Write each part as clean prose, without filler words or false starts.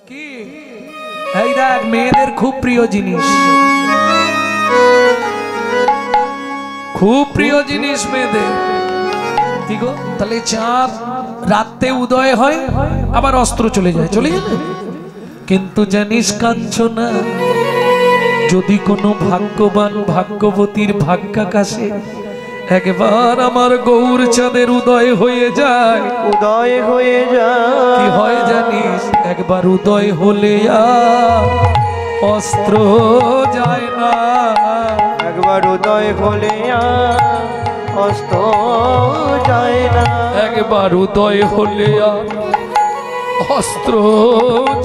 কি এই দেখ মেয়েদের খুব প্রিয় জিনিস, খুব প্রিয় জিনিস মেয়েদের। কি গো, তাহলে চাঁদ রাতে উদয় হয় আবার অস্ত্র চলে যায়, চলে যায়। কিন্তু জানিস কাঞ্চনা, যদি কোনো ভাগ্যবান ভাগ্যবতীর ভাগ্যাকাশে একবার আমার গৌর চাঁদের উদয় হয়ে যায়, উদয় হয়ে যায়, কি হয় জানিস, একবার উদয় হলে আর অস্ত্র যায় না। একবার উদয় হলে আর অস্ত যায় না। একবার উদয় হলে আর অস্ত্র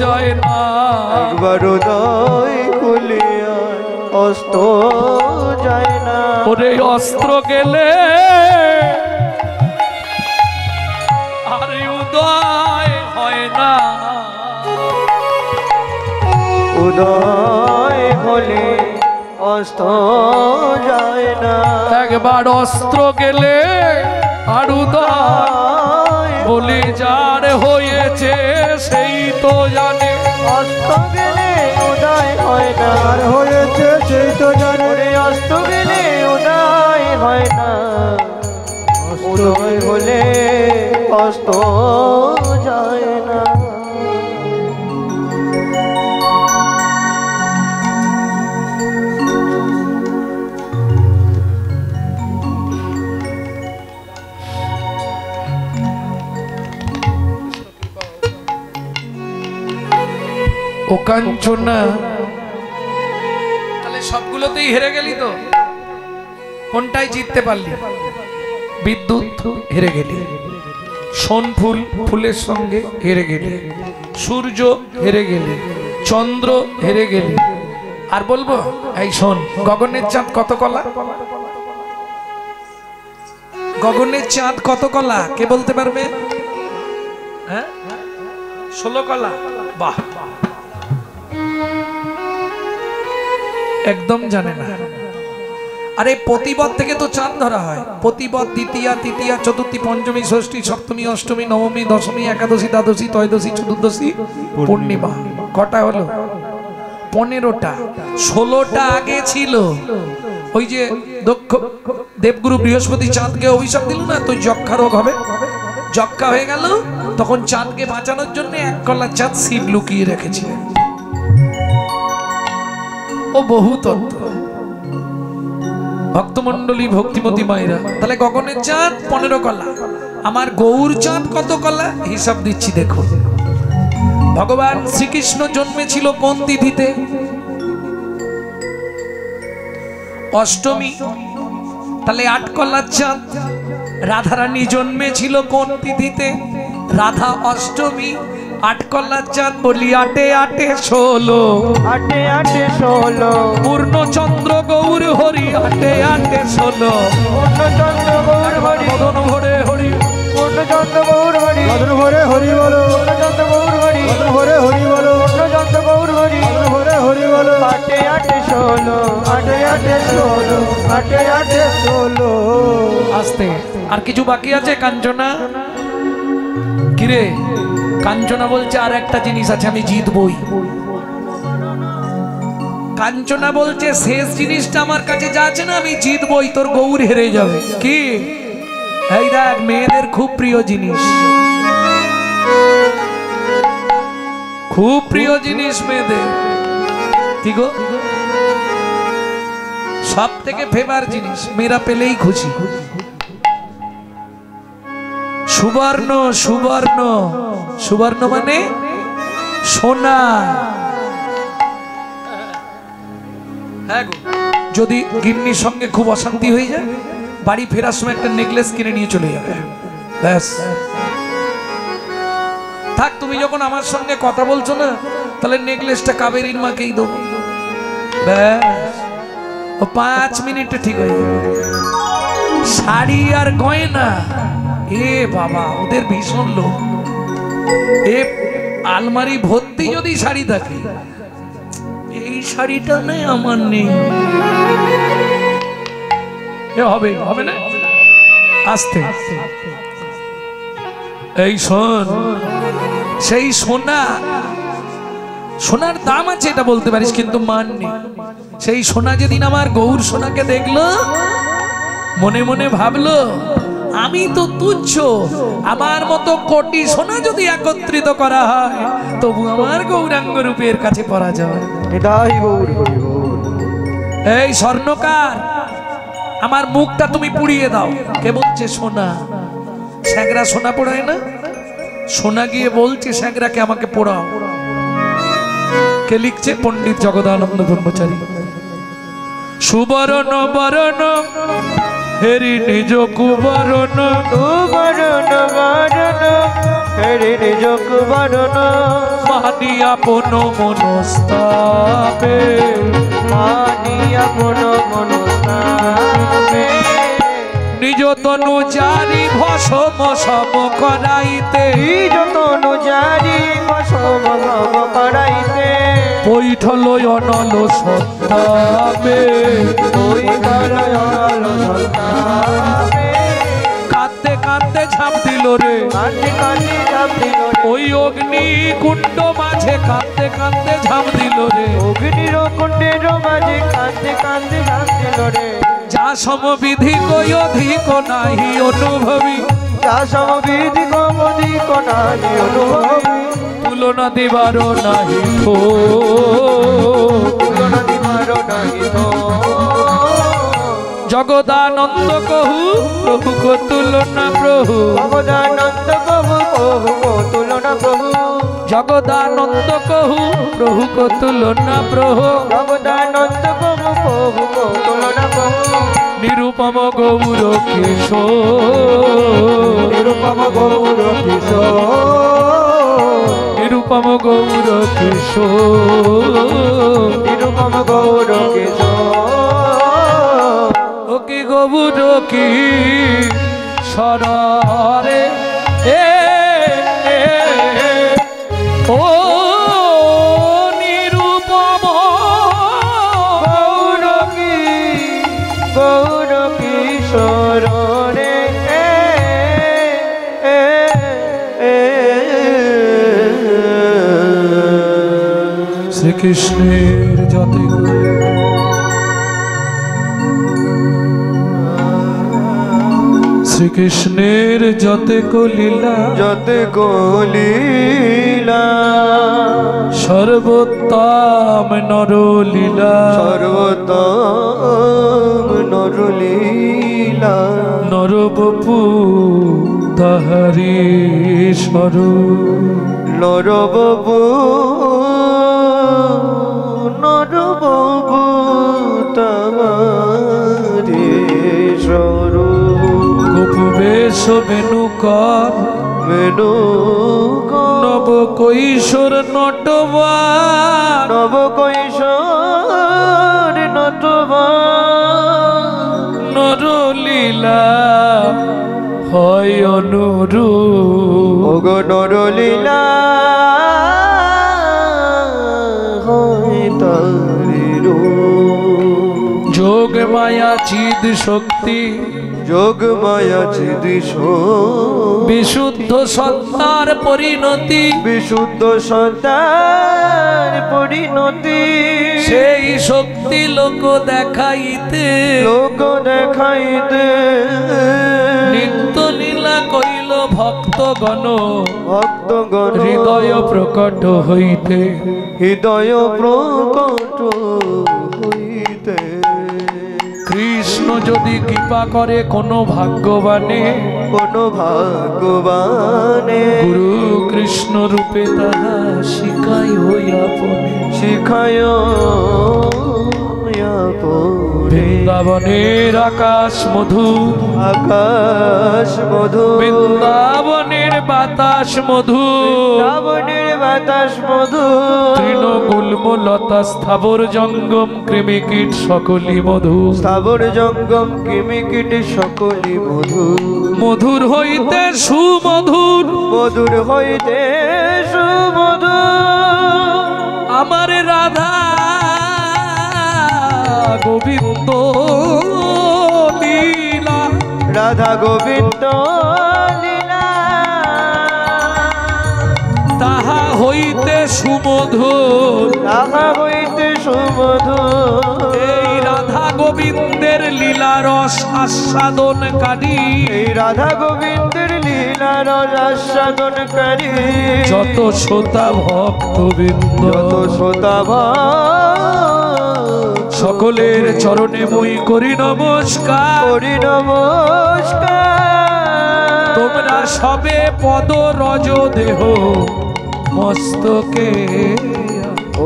যায় না। একবার উদয় হলে আর অস্ত যায় না। ওরে অস্ত্র গেলে আর উদয় হয় না। উদয় হলে অস্ত যায় না। একবার অস্ত্র গেলে আর উদয় বলে যার হয়েছে সেই তো জানে। অস্ত গেলে উদয় হয় না, আর হয়েছে সেই তো জানে। ওরে অস্ত গেলে উদয় হয় না, উদয় হলে অস্ত যায় না। ও কাঞ্চনা, তাহলে সবগুলোতেই হেরে গেলি তো, কোনটাই জিততে পারলি? বিদ্যুৎ হেরে গেলি, সোনফুল ফুলের সঙ্গে হেরে গেলি, সূর্য হেরে গেলি, চন্দ্র হেরে গেলি। আর বলবো, এই শোন, গগনের চাঁদ কত কলা? গগনের চাঁদ কত কলা কে বলতে পারবে? হ্যাঁ, 16 কলা। বাহ, একদম জানে না। আরে প্রতিপদ থেকে তো চাঁদ ধরা হয়। প্রতিপদ দ্বিতীয়া, তৃতীয়া, চতুর্থী, পঞ্চমী, ষষ্ঠী, সপ্তমী, অষ্টমী, নবমী, দশমী, একাদশী, দ্বাদশী, ত্রয়োদশী, চতুর্দশী, পূর্ণিমা। কটা হলো? 15টা। 16টা আগে ছিল। ওই যে দক্ষ দেবগুরু বৃহস্পতি চাঁদকে অভিশাপ দিল না, তুই যক্ষা রোগ হবে। যক্ষা হয়ে গেল, তখন চাঁদকে বাঁচানোর জন্য 1 কলা চাঁদ শিব লুকিয়ে রেখেছিলেন। ও বহু তত্ত্ব। ভক্তমন্ডলী, ভক্তিমতী মায়েরা, তাহলে গগনের চাঁদ 15 কলা। আমার গৌর চাঁদ কত কলা হিসাব দিচ্ছি দেখো। ভগবান শ্রীকৃষ্ণ জন্মেছিল কোন তিথিতে? অষ্টমী, তাহলে 8 কলা চাঁদ। রাধারানী জন্মেছিল কোন তিথিতে? রাধা অষ্টমী, 8 কলা চাঁদ। বলি 8 8 16, 8 8 16। পূর্ণচন্দ্র গৌর হরি 8 8 16। পূর্ণচন্দ্র গৌর হরি, মদন ভরে হরি, পূর্ণচন্দ্র গৌর হরি, মদন ভরে হরি বলো, পূর্ণচন্দ্র গৌর হরি, মদন ভরে হরি বলো, পূর্ণচন্দ্র গৌর হরি, মদন ভরে হরি বলো। 8 8 16, 8 8 16, 8 8 16। আস্তে। আর কিছু বাকি আছে কাঞ্চনা? কিরে, কাঞ্চনা বলছে আর একটা জিনিস আছে, আমি জিতবই। কাঞ্চনা বলছে শেষ জিনিসটা আমার কাছে যা আছে না, আমি জিতবই, তোর গৌর হেরে যাবে। কি? এই দেখ মেয়েদের খুব প্রিয় জিনিস, খুব প্রিয় জিনিস মেয়েদের। কি গো, সব থেকে ফেভার জিনিস, মেয়েরা পেলেই খুশি। সুবর্ণ, সুবর্ণ, সুবর্ণ মানে সোনা। হ্যাঁ গো, যদি গিন্নির সঙ্গে খুব অশান্তি হয়ে যায়, বাড়ি ফেরার সময় একটা নেকলেস কিনে নিয়ে চলে যাবে, ব্যাস। থাক, তুমি যখন আমার সঙ্গে কথা বলছো না, তাহলে নেকলেসটা কাবেরীর মাকেই দেবো, ব্যাস। ও 5 মিনিটে ঠিক হয়ে যাবে। শাড়ি আর গয়না, এ বাবা, ওদের ভীষণ লোক। এ আলমারি ভর্তি যদি শাড়ি থাকে, এই শাড়িটা নেই আমার নেই, এ হবে হবে না। আস্তে, এই শোন, সেই সোনা সোনার দাম আছে এটা বলতে পারিস, কিন্তু মান নেই। সেই সোনা যেদিন আমার গৌর সোনাকে দেখলো, মনে মনে ভাবলো আমি তো তুচ্ছ, আমার মতো কোটি সোনা যদি একত্রিত করা হয় তবু আমার গৌরাঙ্গ রূপের কাছে পড়া যায়। নিতাই গৌর হরি বল। এই স্বর্ণকার, আমার মুখটা তুমি পুড়িয়ে দাও। কে বলছে? সোনা। স্যাংরা সোনা পোড়ায় না? সোনা গিয়ে বলছে স্যাংরাকে আমাকে পোড়াও। কে লিখছে? পণ্ডিত জগদানন্দ ব্রহ্মচারী। সুবরণ বরণ হেরি নিজ কুবরণ, সুবরণ বরণ হেরি নিজ কুবরণ, মানি আপন মনস্তাপে, মানি আপন মনস্তাপে, নিজ তনু জারি ভসম সম করাইতে, নিজ তনু জারি ভসম সম করাইতে, বৈঠল অনল সত্তাপে, বৈঠল অনল সত্তাপে, কাঁদতে কাঁদতে ঝাঁপ দিল রে, কাঁদতে কাঁদতে ঝাঁপ দিল রে, ওই অগ্নি কুণ্ড মাঝে কাঁদতে কাঁদতে ঝাঁপ দিল রে, অগ্নির কুণ্ডের মাঝে কাঁদতে কাঁদতে ঝাঁপ দিল রে, যা সমবিধি কই অধিক নাহি অনুভবী, যা সমবিধি কমধিক নাহি অনুভবী, তুলনা দিবারও নাহি থো, তুলনা দিবারও নাহি তো, জগদানন্দ কহু প্রভু কো তুলনা প্রভু, জগদানন্দ প্রভু কহু কো তুলনা প্রভু, জগদানন্দ কহু প্রভু কো তুলনা প্রভু, জগদানন্দ প্রভু কহু কো তুলনা প্রভু, নিরূপম গৌর কিশোর, নিরুপম গৌর কিশোর, নিরূপম গৌর কিশোর, নিরুপম গৌর কিশোর, ও কি গৌর কি সররে ও নিরূপম গৌর কি গৌর কিশোর রে, শ্রীকৃষ্ণের যতে শ্রীকৃষ্ণের যতে কলীলা, যতে কলীলা, সর্বোত্তম নরলীলা, সর্বোত্তম নরলীলা, নরবপু তাহারি স্বরূপ, নরবপু নরবপু তাহারি স্বরূপ, গোপু বেশ বেণুকর বেণু নব কৈশোর নটবান, নব কৈশোর নটবান, নরলীলা হয় অনুরূপ, ওগো নরলীলা হয় তারি রূপ, যোগ মায়া চিদ শক্তি, যোগ মায়া চিদিশ, বিশুদ্ধ সত্তার পরিণতি, বিশুদ্ধ সত্তার পরিণতি, সেই শক্তি লোক দেখাইতে, লোক দেখাইতে, নিত্য লীলা কইল ভক্তগণ, ভক্তগণ হৃদয় প্রকট হইতে, হৃদয় প্রকট হইতে, কৃষ্ণ যদি কৃপা করে কোনো ভাগ্যবানে, কোন ভাগ্যবানে, গুরু কৃষ্ণ রূপে তাহা শিখাই আপনে, শিখায় বৃন্দাবনের আকাশ মধু, আকাশ মধু, বৃন্দাবনের বাতাস মধু, বৃন্দাবনের বাতাস মধু, তৃণগুল্ম লতা স্থাবর জঙ্গম কৃমিকীট সকলি মধু, স্থাবর জঙ্গম কিমিকিট সকলি মধু, মধুর হইতে সুমধুর, মধুর হইতে সুমধুর, আমার রাধা গোবিন্দ লীলা, রাধা গোবিন্দ লীলা, তাহা হইতে সুমধুর, রাধা হইতে সুমধুর, এই রাধা গোবিন্দের লীলা রস আস্বাদনকারী, এই রাধা গোবিন্দের লীলা রস আস্বাদনকারী যত শ্রোতা ভক্তবৃন্দ, যত শ্রোতা সকলের চরণে মই করি নমস্কার। করি নমস্কার। তোমরা সবে পদ রজ দেহ মস্তকে,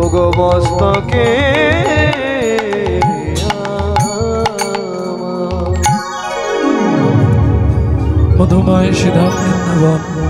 ওগো মস্তকে মধুময় সিধা বৃন্দাবন